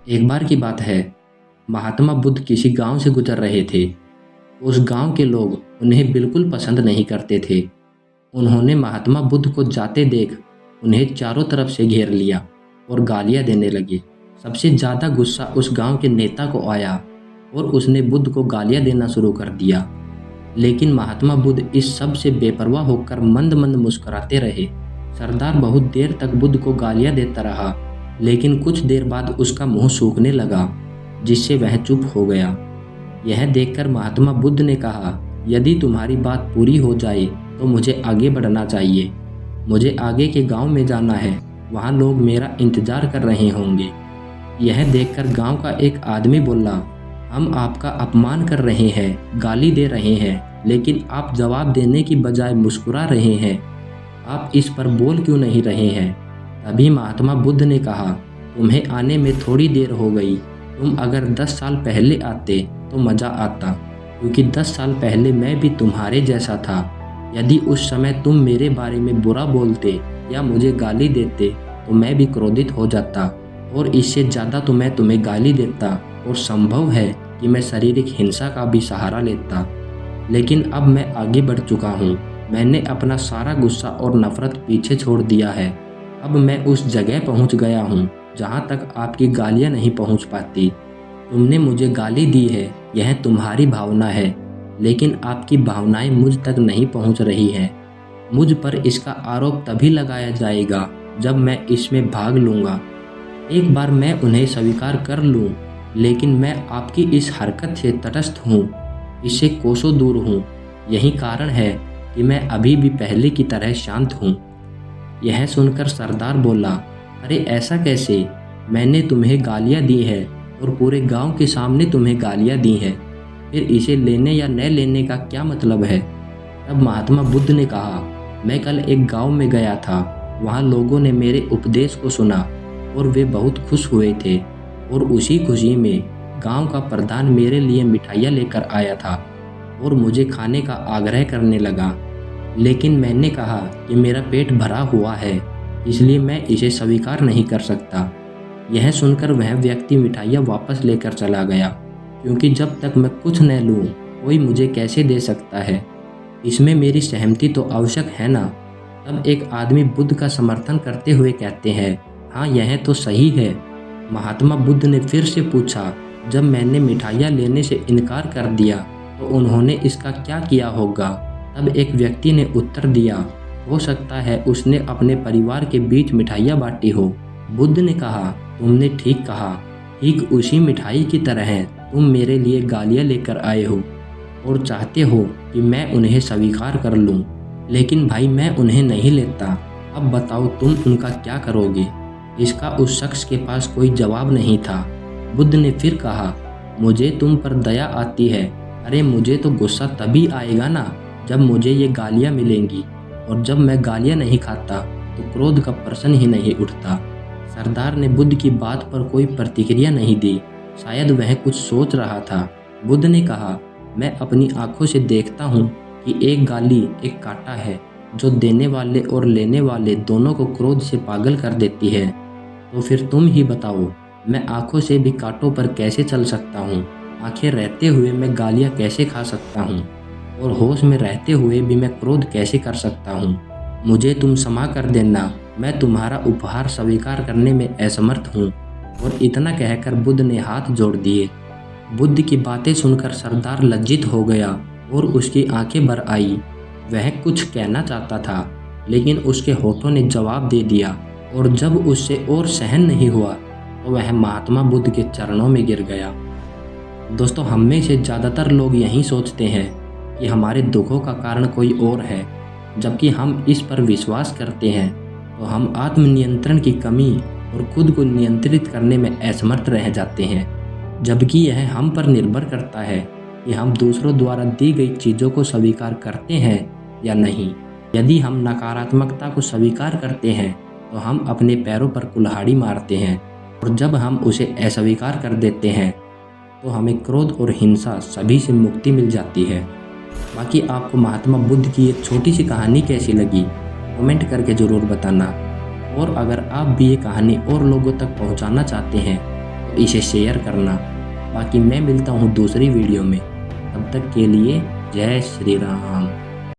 एक बार की बात है, महात्मा बुद्ध किसी गांव से गुजर रहे थे। उस गांव के लोग उन्हें बिल्कुल पसंद नहीं करते थे। उन्होंने महात्मा बुद्ध को जाते देख उन्हें चारों तरफ से घेर लिया और गालियां देने लगे। सबसे ज़्यादा गुस्सा उस गांव के नेता को आया और उसने बुद्ध को गालियां देना शुरू कर दिया। लेकिन महात्मा बुद्ध इस सब से बेपरवाह होकर मंद मंद मुस्कुराते रहे। सरदार बहुत देर तक बुद्ध को गालियां देता रहा, लेकिन कुछ देर बाद उसका मुंह सूखने लगा, जिससे वह चुप हो गया। यह देखकर महात्मा बुद्ध ने कहा, यदि तुम्हारी बात पूरी हो जाए तो मुझे आगे बढ़ना चाहिए। मुझे आगे के गांव में जाना है, वहां लोग मेरा इंतजार कर रहे होंगे। यह देखकर गांव का एक आदमी बोला, हम आपका अपमान कर रहे हैं, गाली दे रहे हैं, लेकिन आप जवाब देने की बजाय मुस्कुरा रहे हैं। आप इस पर बोल क्यों नहीं रहे हैं? तभी महात्मा बुद्ध ने कहा, तुम्हें आने में थोड़ी देर हो गई। तुम अगर 10 साल पहले आते तो मज़ा आता, क्योंकि 10 साल पहले मैं भी तुम्हारे जैसा था। यदि उस समय तुम मेरे बारे में बुरा बोलते या मुझे गाली देते तो मैं भी क्रोधित हो जाता, और इससे ज़्यादा तो मैं तुम्हें गाली देता और संभव है कि मैं शारीरिक हिंसा का भी सहारा लेता। लेकिन अब मैं आगे बढ़ चुका हूँ। मैंने अपना सारा गुस्सा और नफ़रत पीछे छोड़ दिया है। अब मैं उस जगह पहुँच गया हूँ जहाँ तक आपकी गालियाँ नहीं पहुँच पाती। तुमने मुझे गाली दी है, यह तुम्हारी भावना है, लेकिन आपकी भावनाएं मुझ तक नहीं पहुँच रही हैं। मुझ पर इसका आरोप तभी लगाया जाएगा जब मैं इसमें भाग लूँगा। एक बार मैं उन्हें स्वीकार कर लूँ, लेकिन मैं आपकी इस हरकत से तटस्थ हूँ, इससे कोसों दूर हूँ। यही कारण है कि मैं अभी भी पहले की तरह शांत हूँ। यह सुनकर सरदार बोला, अरे ऐसा कैसे? मैंने तुम्हें गालियाँ दी है और पूरे गांव के सामने तुम्हें गालियाँ दी हैं, फिर इसे लेने या न लेने का क्या मतलब है? तब महात्मा बुद्ध ने कहा, मैं कल एक गांव में गया था। वहाँ लोगों ने मेरे उपदेश को सुना और वे बहुत खुश हुए थे, और उसी खुशी में गांव का प्रधान मेरे लिए मिठाइयाँ लेकर आया था और मुझे खाने का आग्रह करने लगा। लेकिन मैंने कहा कि मेरा पेट भरा हुआ है, इसलिए मैं इसे स्वीकार नहीं कर सकता। यह सुनकर वह व्यक्ति मिठाइयाँ वापस लेकर चला गया, क्योंकि जब तक मैं कुछ न लूँ कोई मुझे कैसे दे सकता है? इसमें मेरी सहमति तो आवश्यक है ना? तब एक आदमी बुद्ध का समर्थन करते हुए कहते हैं, हाँ यह तो सही है। महात्मा बुद्ध ने फिर से पूछा, जब मैंने मिठाइयाँ लेने से इनकार कर दिया तो उन्होंने इसका क्या किया होगा? तब एक व्यक्ति ने उत्तर दिया, हो सकता है उसने अपने परिवार के बीच मिठाइयाँ बांटी हो। बुद्ध ने कहा, तुमने ठीक कहा। ठीक उसी मिठाई की तरह तुम मेरे लिए गालियाँ लेकर आए हो और चाहते हो कि मैं उन्हें स्वीकार कर लूँ, लेकिन भाई मैं उन्हें नहीं लेता। अब बताओ तुम उनका क्या करोगे? इसका उस शख्स के पास कोई जवाब नहीं था। बुद्ध ने फिर कहा, मुझे तुम पर दया आती है। अरे मुझे तो गुस्सा तभी आएगा ना जब मुझे ये गालियाँ मिलेंगी, और जब मैं गालियाँ नहीं खाता तो क्रोध का प्रश्न ही नहीं उठता। सरदार ने बुद्ध की बात पर कोई प्रतिक्रिया नहीं दी। शायद वह कुछ सोच रहा था। बुद्ध ने कहा, मैं अपनी आंखों से देखता हूँ कि एक गाली एक कांटा है जो देने वाले और लेने वाले दोनों को क्रोध से पागल कर देती है। तो फिर तुम ही बताओ, मैं आंखों से भी कांटों पर कैसे चल सकता हूँ? आंखें रहते हुए मैं गालियाँ कैसे खा सकता हूँ? और होश में रहते हुए भी मैं क्रोध कैसे कर सकता हूँ? मुझे तुम क्षमा कर देना, मैं तुम्हारा उपहार स्वीकार करने में असमर्थ हूँ। और इतना कहकर बुद्ध ने हाथ जोड़ दिए। बुद्ध की बातें सुनकर सरदार लज्जित हो गया और उसकी आंखें भर आई। वह कुछ कहना चाहता था, लेकिन उसके होठों ने जवाब दे दिया, और जब उससे और सहन नहीं हुआ तो वह महात्मा बुद्ध के चरणों में गिर गया। दोस्तों, हम में से ज़्यादातर लोग यही सोचते हैं कि हमारे दुखों का कारण कोई और है। जबकि हम इस पर विश्वास करते हैं तो हम आत्मनियंत्रण की कमी और खुद को नियंत्रित करने में असमर्थ रह जाते हैं। जबकि यह हम पर निर्भर करता है कि हम दूसरों द्वारा दी गई चीज़ों को स्वीकार करते हैं या नहीं। यदि हम नकारात्मकता को स्वीकार करते हैं तो हम अपने पैरों पर कुल्हाड़ी मारते हैं, और जब हम उसे अस्वीकार कर देते हैं तो हमें क्रोध और हिंसा सभी से मुक्ति मिल जाती है। बाकी आपको महात्मा बुद्ध की एक छोटी सी कहानी कैसी लगी, कमेंट करके ज़रूर बताना। और अगर आप भी ये कहानी और लोगों तक पहुंचाना चाहते हैं तो इसे शेयर करना। बाकी मैं मिलता हूँ दूसरी वीडियो में, तब तक के लिए जय श्री राम।